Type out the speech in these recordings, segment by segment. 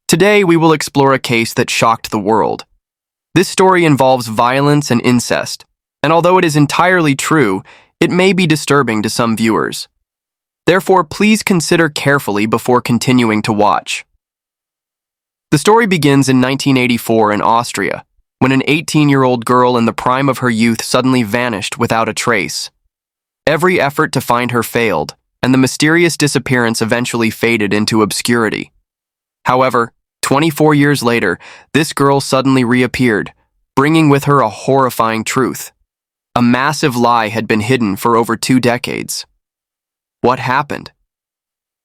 Today, we will explore a case that shocked the world. This story involves violence and incest, and although it is entirely true, it may be disturbing to some viewers. Therefore, please consider carefully before continuing to watch. The story begins in 1984 in Austria, when an 18-year-old girl in the prime of her youth suddenly vanished without a trace. Every effort to find her failed, and the mysterious disappearance eventually faded into obscurity. However, 24 years later, this girl suddenly reappeared, bringing with her a horrifying truth. A massive lie had been hidden for over 2 decades. What happened?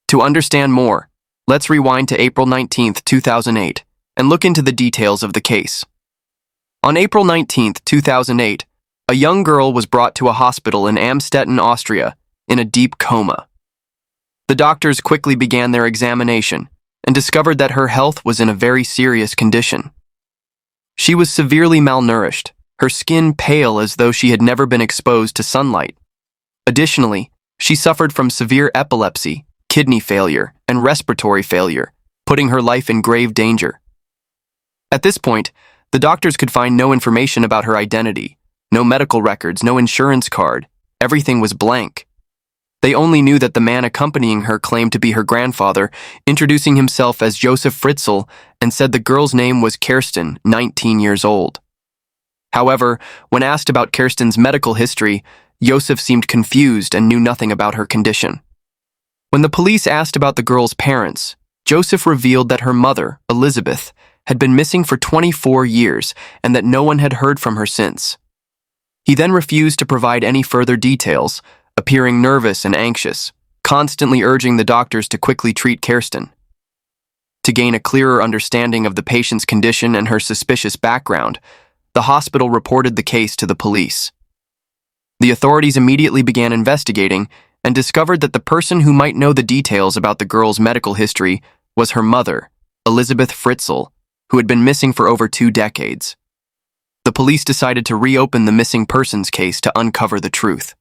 To understand more, let's rewind to April 19, 2008, and look into the details of the case. On April 19, 2008, a young girl was brought to a hospital in Amstetten, Austria, in a deep coma. The doctors quickly began their examination and discovered that her health was in a very serious condition. She was severely malnourished, her skin pale as though she had never been exposed to sunlight. Additionally, she suffered from severe epilepsy, kidney failure, and respiratory failure, putting her life in grave danger. At this point, the doctors could find no information about her identity, no medical records, no insurance card. Everything was blank. They only knew that the man accompanying her claimed to be her grandfather, introducing himself as Josef Fritzl, and said the girl's name was Kirsten, 19 years old. However, when asked about Kirsten's medical history, Josef seemed confused and knew nothing about her condition. When the police asked about the girl's parents, Josef revealed that her mother, Elizabeth, had been missing for 24 years and that no one had heard from her since. He then refused to provide any further details, appearing nervous and anxious, constantly urging the doctors to quickly treat Kirsten. To gain a clearer understanding of the patient's condition and her suspicious background, the hospital reported the case to the police. The authorities immediately began investigating and discovered that the person who might know the details about the girl's medical history was her mother, Elizabeth Fritzl, who had been missing for over 2 decades. The police decided to reopen the missing persons case to uncover the truth.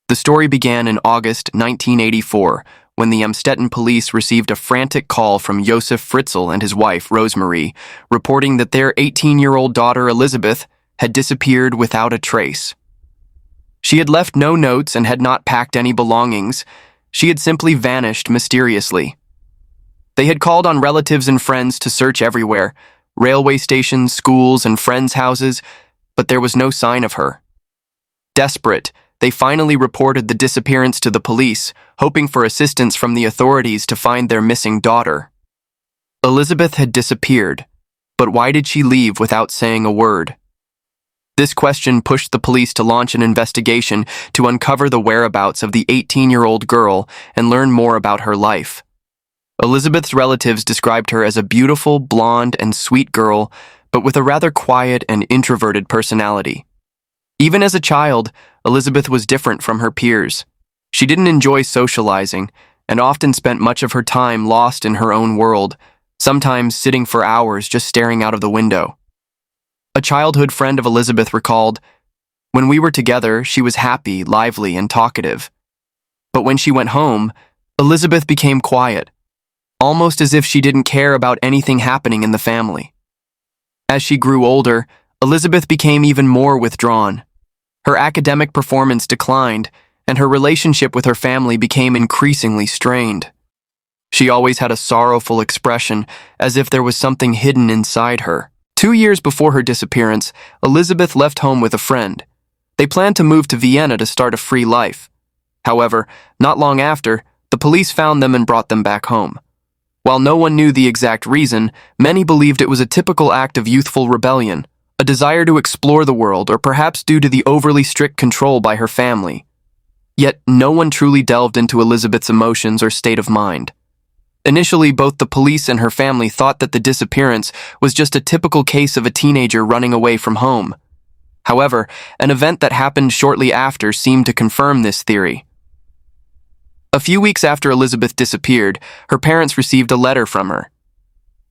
The story began in August 1984, when the Amstetten police received a frantic call from Josef Fritzl and his wife, Rosemarie, reporting that their 18-year-old daughter, Elizabeth, had disappeared without a trace. She had left no notes and had not packed any belongings. She had simply vanished mysteriously. They had called on relatives and friends to search everywhere, railway stations, schools, and friends' houses, but there was no sign of her. Desperate, they finally reported the disappearance to the police, hoping for assistance from the authorities to find their missing daughter. Elizabeth had disappeared, but why did she leave without saying a word? This question pushed the police to launch an investigation to uncover the whereabouts of the 18-year-old girl and learn more about her life. Elizabeth's relatives described her as a beautiful, blonde, and sweet girl, but with a rather quiet and introverted personality. Even as a child, Elizabeth was different from her peers. She didn't enjoy socializing and often spent much of her time lost in her own world, sometimes sitting for hours just staring out of the window. A childhood friend of Elizabeth recalled, "When we were together, she was happy, lively, and talkative. But when she went home, Elizabeth became quiet, almost as if she didn't care about anything happening in the family." As she grew older, Elizabeth became even more withdrawn. Her academic performance declined, and her relationship with her family became increasingly strained. She always had a sorrowful expression, as if there was something hidden inside her. 2 years before her disappearance, Elizabeth left home with a friend. They planned to move to Vienna to start a free life. However, not long after, the police found them and brought them back home. While no one knew the exact reason, many believed it was a typical act of youthful rebellion, a desire to explore the world, or perhaps due to the overly strict control by her family. Yet, no one truly delved into Elizabeth's emotions or state of mind. Initially, both the police and her family thought that the disappearance was just a typical case of a teenager running away from home. However, an event that happened shortly after seemed to confirm this theory. A few weeks after Elizabeth disappeared, her parents received a letter from her.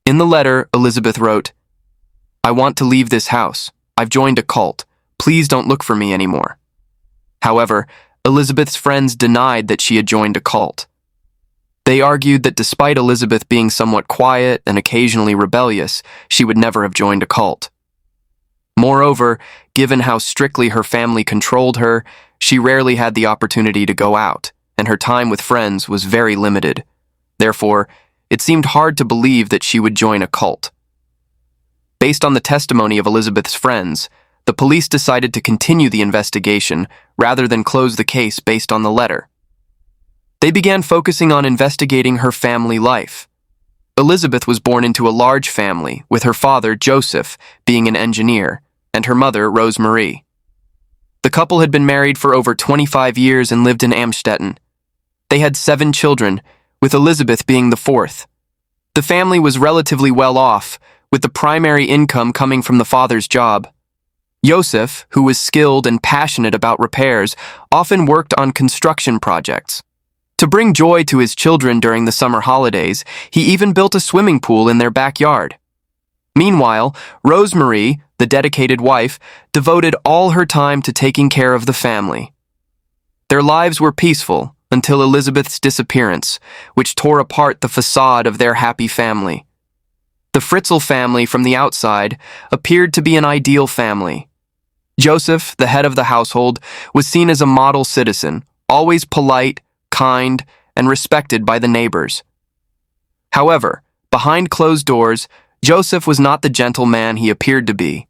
In the letter, Elizabeth wrote, "I want to leave this house. I've joined a cult. Please don't look for me anymore." However, Elizabeth's friends denied that she had joined a cult. They argued that despite Elizabeth being somewhat quiet and occasionally rebellious, she would never have joined a cult. Moreover, given how strictly her family controlled her, she rarely had the opportunity to go out, and her time with friends was very limited. Therefore, it seemed hard to believe that she would join a cult. Based on the testimony of Elizabeth's friends, the police decided to continue the investigation rather than close the case based on the letter. They began focusing on investigating her family life. Elizabeth was born into a large family, with her father, Josef, being an engineer, and her mother, Rosemarie. The couple had been married for over 25 years and lived in Amstetten. They had 7 children, with Elizabeth being the 4th. The family was relatively well off, with the primary income coming from the father's job. Josef, who was skilled and passionate about repairs, often worked on construction projects. To bring joy to his children during the summer holidays, he even built a swimming pool in their backyard. Meanwhile, Rosemarie, the dedicated wife, devoted all her time to taking care of the family. Their lives were peaceful until Elizabeth's disappearance, which tore apart the facade of their happy family. The Fritzl family from the outside appeared to be an ideal family. Josef, the head of the household, was seen as a model citizen, always polite, kind, and respected by the neighbors. However, behind closed doors, Josef was not the gentleman he appeared to be.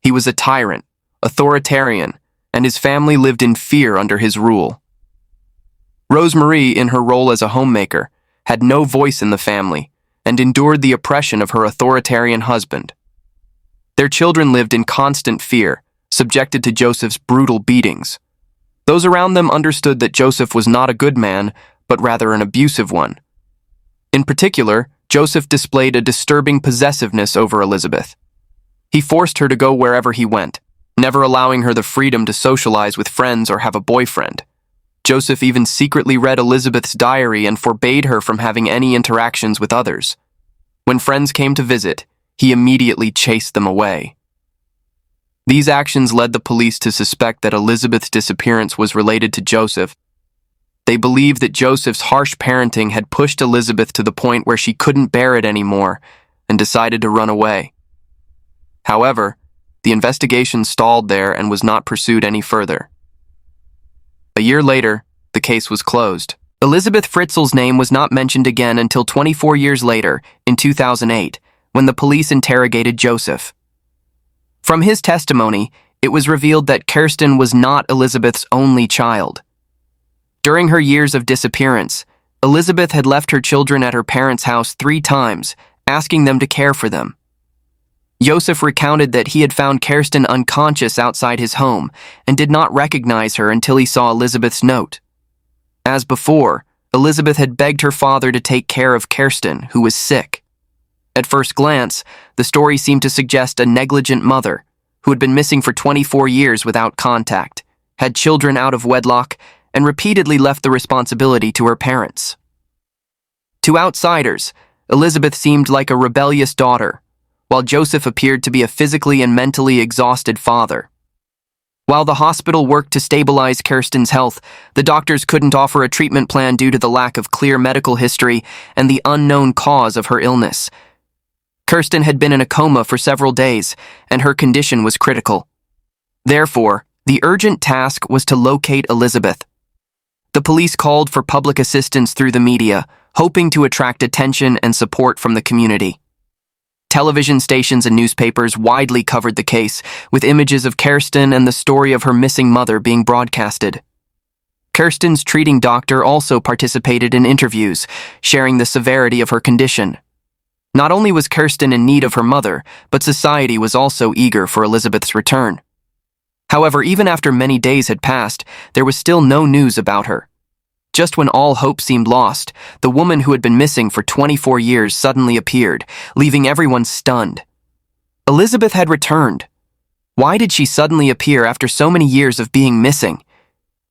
He was a tyrant, authoritarian, and his family lived in fear under his rule. Rosemarie, in her role as a homemaker, had no voice in the family and endured the oppression of her authoritarian husband. Their children lived in constant fear, subjected to Josef's brutal beatings. Those around them understood that Josef was not a good man, but rather an abusive one. In particular, Josef displayed a disturbing possessiveness over Elizabeth. He forced her to go wherever he went, never allowing her the freedom to socialize with friends or have a boyfriend. Josef even secretly read Elizabeth's diary and forbade her from having any interactions with others. When friends came to visit, he immediately chased them away. These actions led the police to suspect that Elizabeth's disappearance was related to Josef. They believed that Josef's harsh parenting had pushed Elizabeth to the point where she couldn't bear it anymore and decided to run away. However, the investigation stalled there and was not pursued any further. A year later, the case was closed. Elizabeth Fritzl's name was not mentioned again until 24 years later, in 2008, when the police interrogated Josef. From his testimony, it was revealed that Kirsten was not Elizabeth's only child. During her years of disappearance, Elizabeth had left her children at her parents' house 3 times, asking them to care for them. Josef recounted that he had found Kirsten unconscious outside his home and did not recognize her until he saw Elizabeth's note. As before, Elizabeth had begged her father to take care of Kirsten, who was sick. At first glance, the story seemed to suggest a negligent mother who had been missing for 24 years without contact, had children out of wedlock, and repeatedly left the responsibility to her parents. To outsiders, Elizabeth seemed like a rebellious daughter, while Josef appeared to be a physically and mentally exhausted father. While the hospital worked to stabilize Kirsten's health, the doctors couldn't offer a treatment plan due to the lack of clear medical history and the unknown cause of her illness. Kirsten had been in a coma for several days, and her condition was critical. Therefore, the urgent task was to locate Elizabeth. The police called for public assistance through the media, hoping to attract attention and support from the community. Television stations and newspapers widely covered the case, with images of Kirsten and the story of her missing mother being broadcasted. Kirsten's treating doctor also participated in interviews, sharing the severity of her condition. Not only was Kirsten in need of her mother, but society was also eager for Elizabeth's return. However, even after many days had passed, there was still no news about her. Just when all hope seemed lost, the woman who had been missing for 24 years suddenly appeared, leaving everyone stunned. Elizabeth had returned. Why did she suddenly appear after so many years of being missing?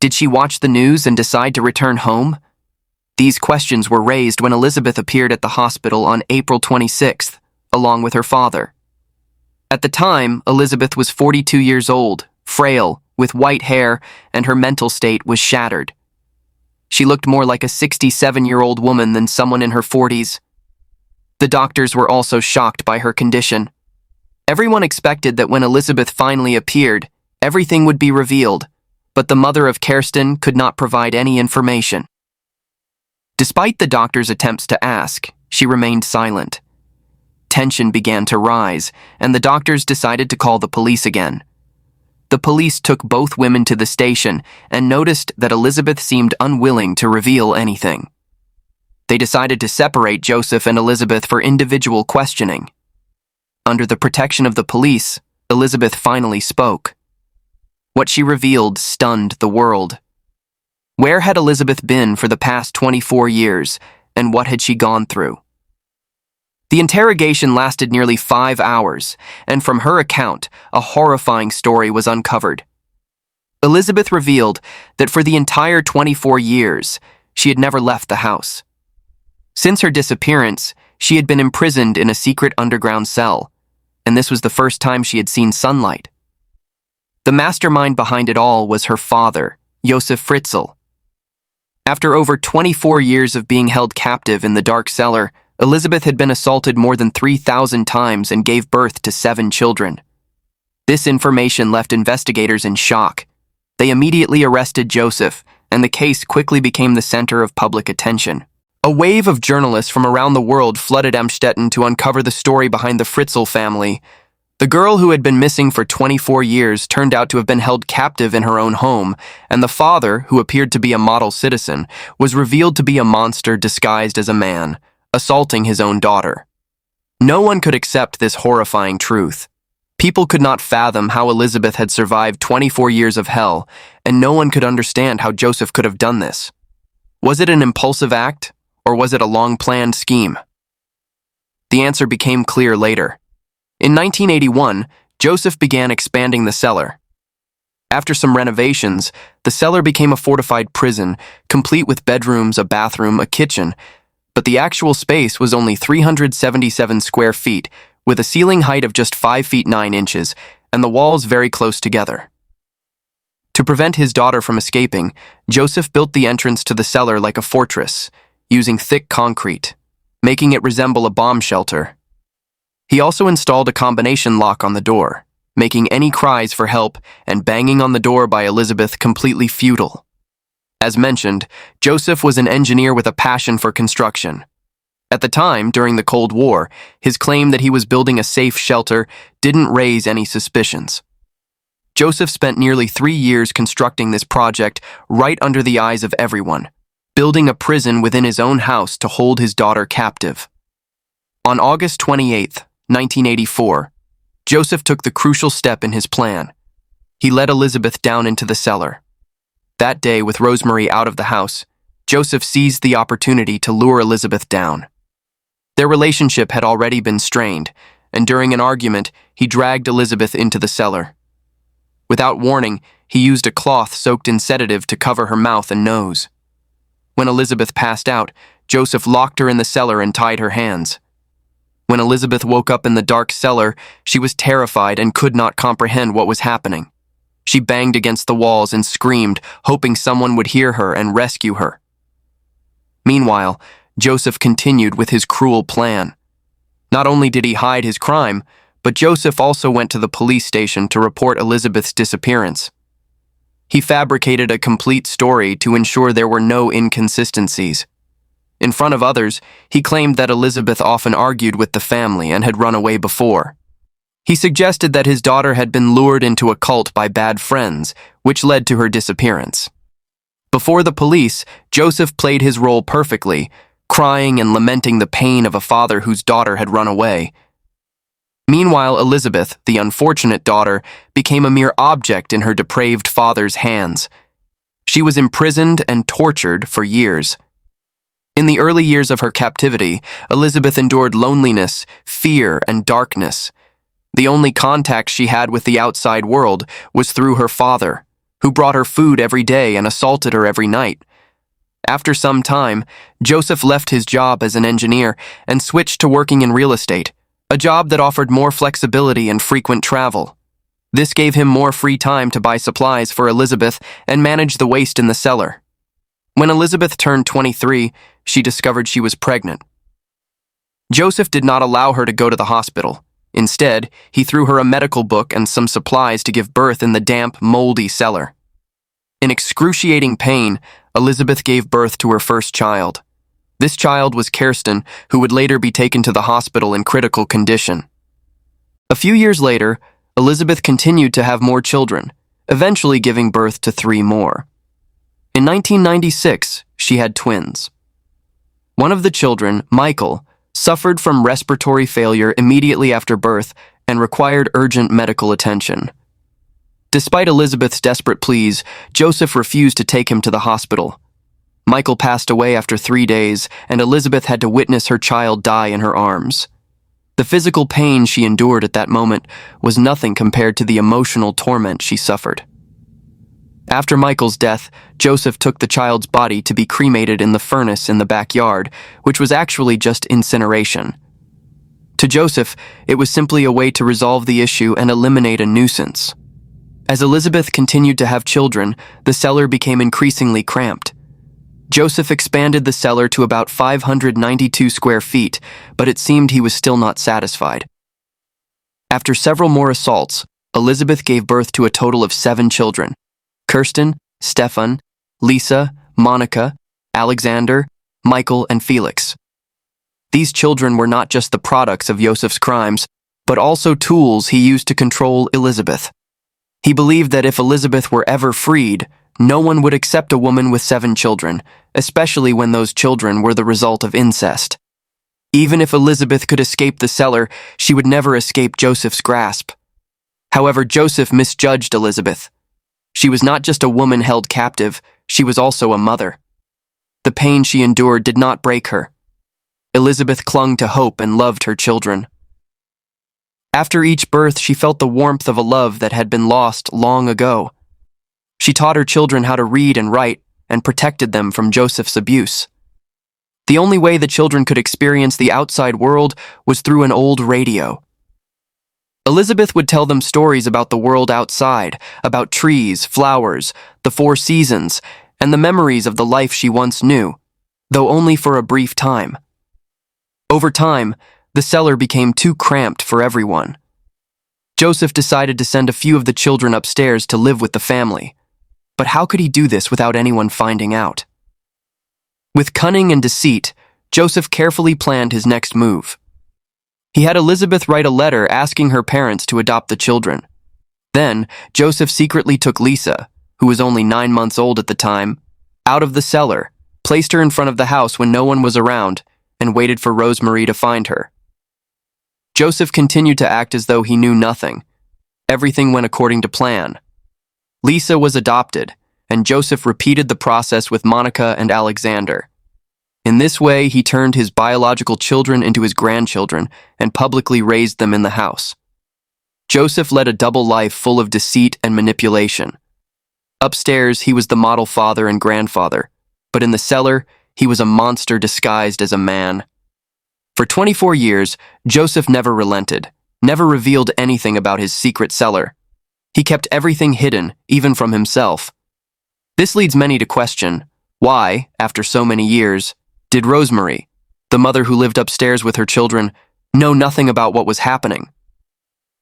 Did she watch the news and decide to return home? These questions were raised when Elizabeth appeared at the hospital on April 26th, along with her father. At the time, Elizabeth was 42 years old, frail, with white hair, and her mental state was shattered. She looked more like a 67-year-old woman than someone in her 40s. The doctors were also shocked by her condition. Everyone expected that when Elizabeth finally appeared, everything would be revealed, but the mother of Kirsten could not provide any information. Despite the doctor's attempts to ask, she remained silent. Tension began to rise, and the doctors decided to call the police again. The police took both women to the station and noticed that Elizabeth seemed unwilling to reveal anything. They decided to separate Josef and Elizabeth for individual questioning. Under the protection of the police, Elizabeth finally spoke. What she revealed stunned the world. Where had Elizabeth been for the past 24 years, and what had she gone through? The interrogation lasted nearly 5 hours, and from her account, a horrifying story was uncovered. Elizabeth revealed that for the entire 24 years, she had never left the house. Since her disappearance, she had been imprisoned in a secret underground cell, and this was the first time she had seen sunlight. The mastermind behind it all was her father, Josef Fritzl. After over 24 years of being held captive in the dark cellar, Elizabeth had been assaulted more than 3,000 times and gave birth to 7 children. This information left investigators in shock. They immediately arrested Josef, and the case quickly became the center of public attention. A wave of journalists from around the world flooded Amstetten to uncover the story behind the Fritzl family. The girl who had been missing for 24 years turned out to have been held captive in her own home, and the father, who appeared to be a model citizen, was revealed to be a monster disguised as a man, assaulting his own daughter. No one could accept this horrifying truth. People could not fathom how Elizabeth had survived 24 years of hell, and no one could understand how Josef could have done this. Was it an impulsive act, or was it a long-planned scheme? The answer became clear later. In 1981, Josef began expanding the cellar. After some renovations, the cellar became a fortified prison, complete with bedrooms, a bathroom, a kitchen, but the actual space was only 377 square feet, with a ceiling height of just 5 feet 9 inches, and the walls very close together. To prevent his daughter from escaping, Josef built the entrance to the cellar like a fortress, using thick concrete, making it resemble a bomb shelter. He also installed a combination lock on the door, making any cries for help and banging on the door by Elizabeth completely futile. As mentioned, Josef was an engineer with a passion for construction. At the time, during the Cold War, his claim that he was building a safe shelter didn't raise any suspicions. Josef spent nearly 3 years constructing this project right under the eyes of everyone, building a prison within his own house to hold his daughter captive. On August 28, 1984, Josef took the crucial step in his plan. He led Elizabeth down into the cellar. That day, with Rosemary out of the house, Josef seized the opportunity to lure Elizabeth down. Their relationship had already been strained, and during an argument, he dragged Elizabeth into the cellar. Without warning, he used a cloth soaked in sedative to cover her mouth and nose. When Elizabeth passed out, Josef locked her in the cellar and tied her hands. When Elizabeth woke up in the dark cellar, she was terrified and could not comprehend what was happening. She banged against the walls and screamed, hoping someone would hear her and rescue her. Meanwhile, Josef continued with his cruel plan. Not only did he hide his crime, but Josef also went to the police station to report Elizabeth's disappearance. He fabricated a complete story to ensure there were no inconsistencies. In front of others, he claimed that Elizabeth often argued with the family and had run away before. He suggested that his daughter had been lured into a cult by bad friends, which led to her disappearance. Before the police, Josef played his role perfectly, crying and lamenting the pain of a father whose daughter had run away. Meanwhile, Elizabeth, the unfortunate daughter, became a mere object in her depraved father's hands. She was imprisoned and tortured for years. In the early years of her captivity, Elizabeth endured loneliness, fear, and darkness. The only contact she had with the outside world was through her father, who brought her food every day and assaulted her every night. After some time, Josef left his job as an engineer and switched to working in real estate, a job that offered more flexibility and frequent travel. This gave him more free time to buy supplies for Elizabeth and manage the waste in the cellar. When Elizabeth turned 23, she discovered she was pregnant. Josef did not allow her to go to the hospital. Instead, he threw her a medical book and some supplies to give birth in the damp, moldy cellar. In excruciating pain, Elizabeth gave birth to her first child. This child was Kirsten, who would later be taken to the hospital in critical condition. A few years later, Elizabeth continued to have more children, eventually giving birth to 3 more. In 1996, she had twins. One of the children, Michael, suffered from respiratory failure immediately after birth and required urgent medical attention. Despite Elizabeth's desperate pleas, Josef refused to take him to the hospital. Michael passed away after 3 days, and Elizabeth had to witness her child die in her arms. The physical pain she endured at that moment was nothing compared to the emotional torment she suffered. After Michael's death, Josef took the child's body to be cremated in the furnace in the backyard, which was actually just incineration. To Josef, it was simply a way to resolve the issue and eliminate a nuisance. As Elizabeth continued to have children, the cellar became increasingly cramped. Josef expanded the cellar to about 592 square feet, but it seemed he was still not satisfied. After several more assaults, Elizabeth gave birth to a total of 7 children: Kirsten, Stefan, Lisa, Monica, Alexander, Michael, and Felix. These children were not just the products of Josef's crimes, but also tools he used to control Elizabeth. He believed that if Elizabeth were ever freed, no one would accept a woman with 7 children, especially when those children were the result of incest. Even if Elizabeth could escape the cellar, she would never escape Josef's grasp. However, Josef misjudged Elizabeth. She was not just a woman held captive, she was also a mother. The pain she endured did not break her. Elizabeth clung to hope and loved her children. After each birth, she felt the warmth of a love that had been lost long ago. She taught her children how to read and write and protected them from Josef's abuse. The only way the children could experience the outside world was through an old radio. Elizabeth would tell them stories about the world outside, about trees, flowers, the 4 seasons, and the memories of the life she once knew, though only for a brief time. Over time, the cellar became too cramped for everyone. Josef decided to send a few of the children upstairs to live with the family. But how could he do this without anyone finding out? With cunning and deceit, Josef carefully planned his next move. He had Elizabeth write a letter asking her parents to adopt the children. Then, Josef secretly took Lisa, who was only 9 months old at the time, out of the cellar, placed her in front of the house when no one was around, and waited for Rosemarie to find her. Josef continued to act as though he knew nothing. Everything went according to plan. Lisa was adopted, and Josef repeated the process with Monica and Alexander. In this way, he turned his biological children into his grandchildren and publicly raised them in the house. Josef led a double life full of deceit and manipulation. Upstairs, he was the model father and grandfather, but in the cellar, he was a monster disguised as a man. For 24 years, Josef never relented, never revealed anything about his secret cellar. He kept everything hidden, even from himself. This leads many to question, why, after so many years, did Rosemarie, the mother who lived upstairs with her children, know nothing about what was happening?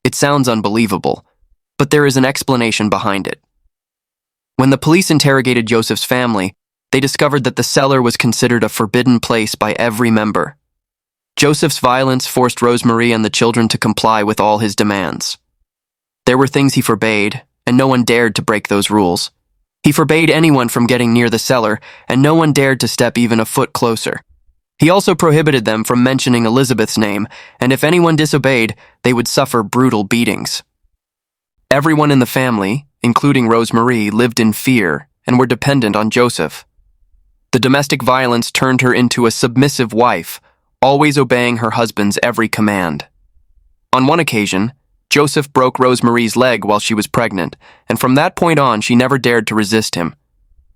It sounds unbelievable, but there is an explanation behind it. When the police interrogated Josef's family, they discovered that the cellar was considered a forbidden place by every member. Josef's violence forced Rosemarie and the children to comply with all his demands. There were things he forbade, and no one dared to break those rules. He forbade anyone from getting near the cellar, and no one dared to step even a foot closer. He also prohibited them from mentioning Elizabeth's name, and if anyone disobeyed, they would suffer brutal beatings. Everyone in the family, including Rosemarie, lived in fear and were dependent on Josef. The domestic violence turned her into a submissive wife, always obeying her husband's every command. On one occasion, Josef broke Rosemarie's leg while she was pregnant, and from that point on, she never dared to resist him.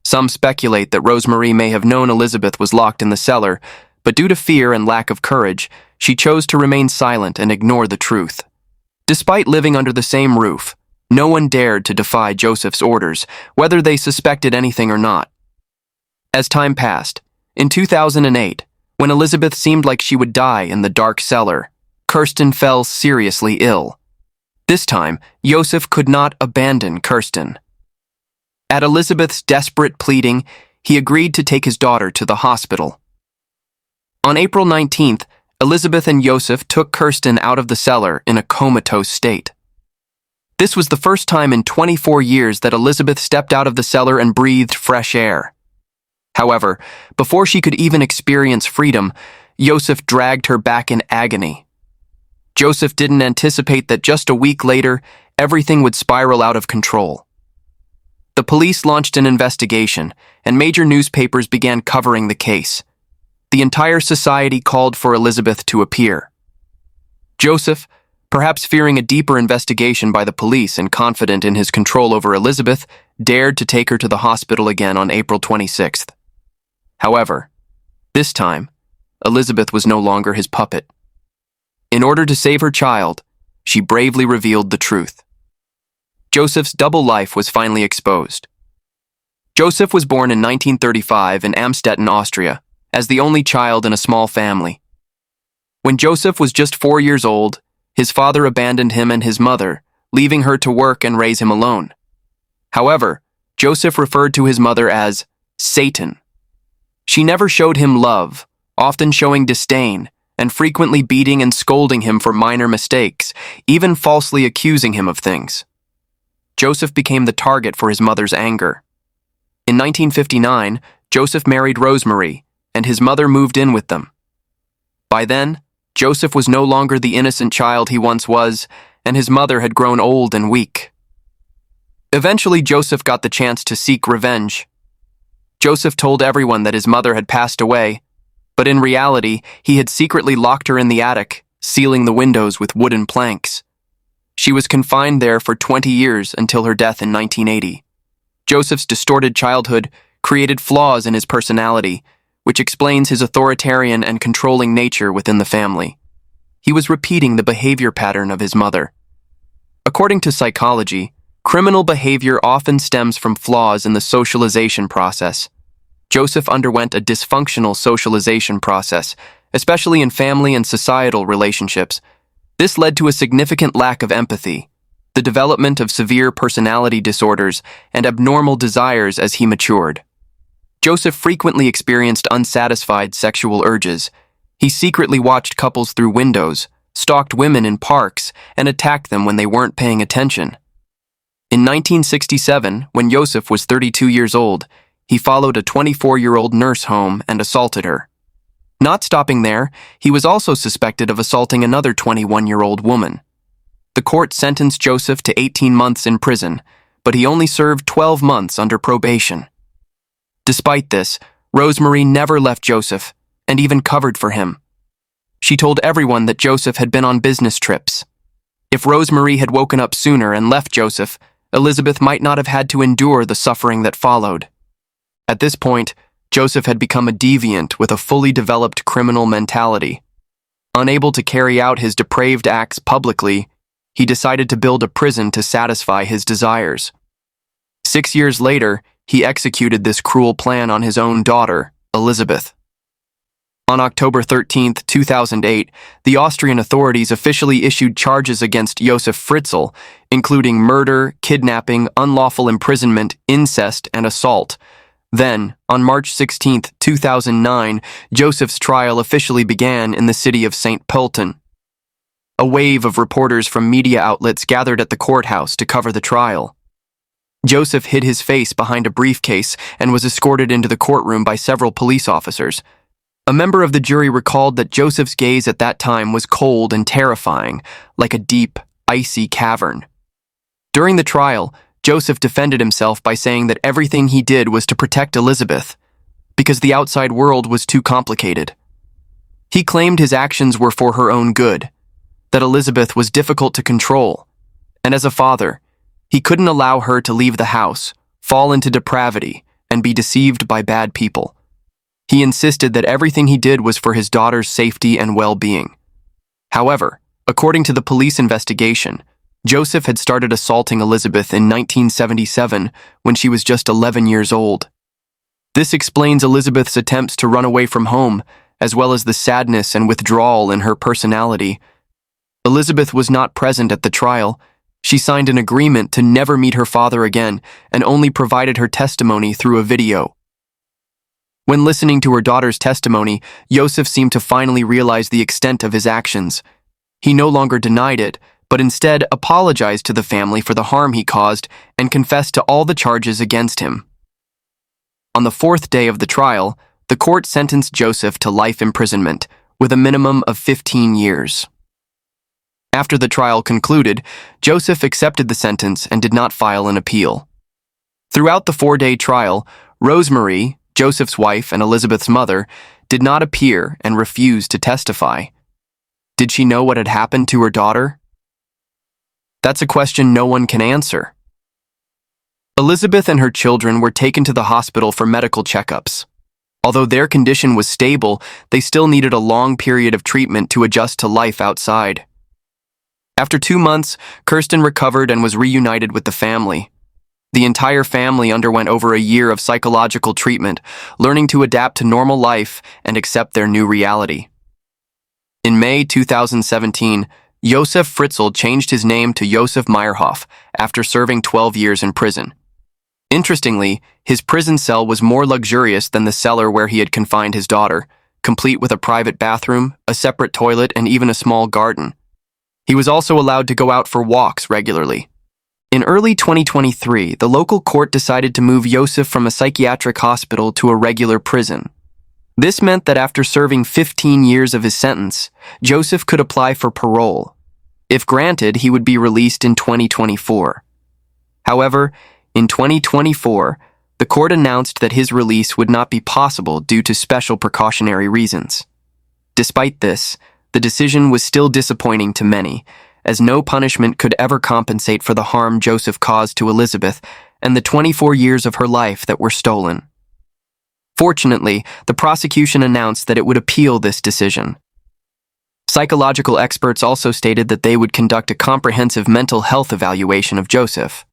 Some speculate that Rosemarie may have known Elizabeth was locked in the cellar, but due to fear and lack of courage, she chose to remain silent and ignore the truth. Despite living under the same roof, no one dared to defy Josef's orders, whether they suspected anything or not. As time passed, in 2008, when Elizabeth seemed like she would die in the dark cellar, Kirsten fell seriously ill. This time, Josef could not abandon Kirsten. At Elizabeth's desperate pleading, he agreed to take his daughter to the hospital. On April 19th, Elizabeth and Josef took Kirsten out of the cellar in a comatose state. This was the first time in 24 years that Elizabeth stepped out of the cellar and breathed fresh air. However, before she could even experience freedom, Josef dragged her back in agony. Josef didn't anticipate that just a week later, everything would spiral out of control. The police launched an investigation, and major newspapers began covering the case. The entire society called for Elizabeth to appear. Josef, perhaps fearing a deeper investigation by the police and confident in his control over Elizabeth, dared to take her to the hospital again on April 26th. However, this time, Elizabeth was no longer his puppet. In order to save her child, she bravely revealed the truth. Josef's double life was finally exposed. Josef was born in 1935 in Amstetten, Austria, as the only child in a small family. When Josef was just 4 years old, his father abandoned him and his mother, leaving her to work and raise him alone. However, Josef referred to his mother as Satan. She never showed him love, often showing disdain, and frequently beating and scolding him for minor mistakes, even falsely accusing him of things. Josef became the target for his mother's anger. In 1959, Josef married Rosemary, and his mother moved in with them. By then, Josef was no longer the innocent child he once was, and his mother had grown old and weak. Eventually, Josef got the chance to seek revenge. Josef told everyone that his mother had passed away, but in reality, he had secretly locked her in the attic, sealing the windows with wooden planks. She was confined there for 20 years until her death in 1980. Josef's distorted childhood created flaws in his personality, which explains his authoritarian and controlling nature within the family. He was repeating the behavior pattern of his mother. According to psychology, criminal behavior often stems from flaws in the socialization process. Josef underwent a dysfunctional socialization process, especially in family and societal relationships. This led to a significant lack of empathy, the development of severe personality disorders, and abnormal desires as he matured. Josef frequently experienced unsatisfied sexual urges. He secretly watched couples through windows, stalked women in parks, and attacked them when they weren't paying attention. In 1967, when Josef was 32 years old, he followed a 24-year-old nurse home and assaulted her. Not stopping there, he was also suspected of assaulting another 21-year-old woman. The court sentenced Josef to 18 months in prison, but he only served 12 months under probation. Despite this, Rosemary never left Josef and even covered for him. She told everyone that Josef had been on business trips. If Rosemary had woken up sooner and left Josef, Elizabeth might not have had to endure the suffering that followed. At this point, Josef had become a deviant with a fully developed criminal mentality. Unable to carry out his depraved acts publicly, he decided to build a prison to satisfy his desires. 6 years later, he executed this cruel plan on his own daughter, Elizabeth. On October 13, 2008, the Austrian authorities officially issued charges against Josef Fritzl, including murder, kidnapping, unlawful imprisonment, incest, and assault. Then, on March 16, 2009, Josef's trial officially began in the city of St. Pölten. A wave of reporters from media outlets gathered at the courthouse to cover the trial. Josef hid his face behind a briefcase and was escorted into the courtroom by several police officers. A member of the jury recalled that Josef's gaze at that time was cold and terrifying, like a deep, icy cavern. During the trial, Josef defended himself by saying that everything he did was to protect Elizabeth, because the outside world was too complicated. He claimed his actions were for her own good, that Elizabeth was difficult to control, and as a father, he couldn't allow her to leave the house, fall into depravity, and be deceived by bad people. He insisted that everything he did was for his daughter's safety and well-being. However, according to the police investigation, Josef had started assaulting Elizabeth in 1977 when she was just 11 years old. This explains Elizabeth's attempts to run away from home, as well as the sadness and withdrawal in her personality. Elizabeth was not present at the trial. She signed an agreement to never meet her father again and only provided her testimony through a video. When listening to her daughter's testimony, Josef seemed to finally realize the extent of his actions. He no longer denied it, but instead apologized to the family for the harm he caused and confessed to all the charges against him. On the fourth day of the trial, the court sentenced Josef to life imprisonment, with a minimum of 15 years. After the trial concluded, Josef accepted the sentence and did not file an appeal. Throughout the 4-day trial, Rosemary, Josef's wife and Elizabeth's mother, did not appear and refused to testify. Did she know what had happened to her daughter? That's a question no one can answer. Elizabeth and her children were taken to the hospital for medical checkups. Although their condition was stable, they still needed a long period of treatment to adjust to life outside. After 2 months, Kirsten recovered and was reunited with the family. The entire family underwent over a year of psychological treatment, learning to adapt to normal life and accept their new reality. In May 2017, Josef Fritzl changed his name to Josef Meyerhoff after serving 12 years in prison. Interestingly, his prison cell was more luxurious than the cellar where he had confined his daughter, complete with a private bathroom, a separate toilet, and even a small garden. He was also allowed to go out for walks regularly. In early 2023, the local court decided to move Josef from a psychiatric hospital to a regular prison. This meant that after serving 15 years of his sentence, Josef could apply for parole. If granted, he would be released in 2024. However, in 2024, the court announced that his release would not be possible due to special precautionary reasons. Despite this, the decision was still disappointing to many, as no punishment could ever compensate for the harm Josef caused to Elizabeth and the 24 years of her life that were stolen. Fortunately, the prosecution announced that it would appeal this decision. Psychological experts also stated that they would conduct a comprehensive mental health evaluation of Josef.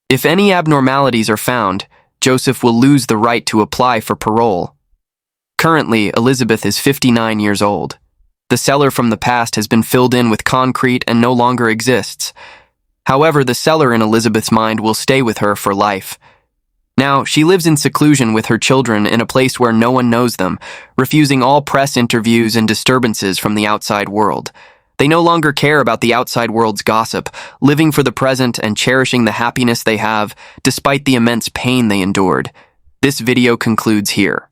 If any abnormalities are found, Josef will lose the right to apply for parole. Currently, Elizabeth is 59 years old. The cellar from the past has been filled in with concrete and no longer exists. However, the cellar in Elizabeth's mind will stay with her for life. Now, she lives in seclusion with her children in a place where no one knows them, refusing all press interviews and disturbances from the outside world. They no longer care about the outside world's gossip, living for the present and cherishing the happiness they have, despite the immense pain they endured. This video concludes here.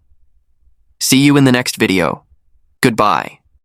See you in the next video. Goodbye.